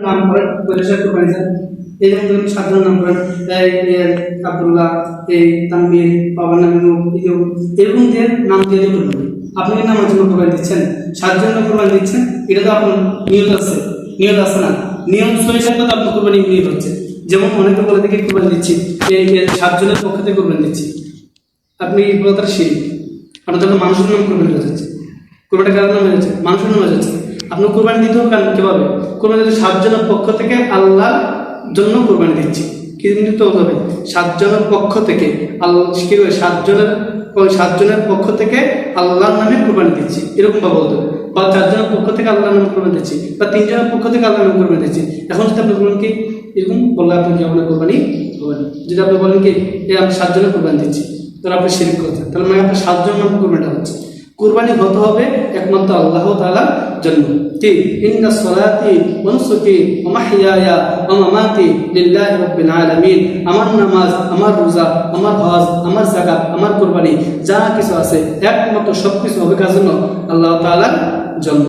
নাম করেন পরিচয় কোরবানি দেন, এই যেমন ধরুন সাধারণ নাম করেন আব্দুল্লাহ, এই তানবীর, বাবার নাম এরকম দিয়ে নাম দিয়ে করবেন। আপনি কি নামের জন্য কোরবানি দিচ্ছেন, সার জন্য কোরবানি দিচ্ছেন, এটা তো আপনার নিয়ত আছে, নিয়ত আছে না, নিয়ম সহিত তো আপনার কোরবানি নিয়ত হচ্ছে। যেমন অনেকে বলে দেখে কোরবানি দিচ্ছি এই সার জনের পক্ষ থেকে কোরবানি দিচ্ছি, আপনি এই বলতার শিরিক। আপনার তখন মানুষের নাম কোরবানি হয়ে যাচ্ছে, কোরবানি কারণ নামে যাচ্ছে, মানুষের নামে যাচ্ছে। আপনি কোরবানি দিতে হবে কারণ কিভাবে কোরবানি দিতে, সাতজনের পক্ষ থেকে আল্লাহর জন্য কোরবানি দিচ্ছি, কি দিতে হবে সাতজনের পক্ষ থেকে আল্লাহ, কি হবে সাতজনের পক্ষ থেকে আল্লাহর নামে কোরবানি দিচ্ছি, এরকম ভাবে বলতে হবে। বা চারজনের পক্ষ থেকে আল্লাহর নামে কোরবানি দিচ্ছি, বা তিনজনের পক্ষ থেকে আল্লাহর নামে কোরবানি দিচ্ছি। এখন যদি আপনি বলেন কি এরকম বললে আপনি কি আপনার কোরবানি হবে না। যদি আপনি বলেন কি আমি সাতজনের কোরবানি দিচ্ছি, তাহলে আপনি শিরক করছেন, তাহলে মানে আপনার সাতজন নামে কোরবানিটা হচ্ছে। কুরবানি হতে হবে একমাত্র আল্লাহ তাআলার জন্য। ঠিক ইন্না সলাতি ওয়া নুসুকি ওয়া মাহইয়ায়া ওয়া মামাতি লিল্লাহি রাব্বিল আলামিন, আমার নামাজ, আমার রোজা, আমার হজ, আমার যাকাত, আমার কুরবানি যা কিছু আছে একমাত্র সবকিছু হবে কার জন্য, আল্লাহ তাআলার জন্য।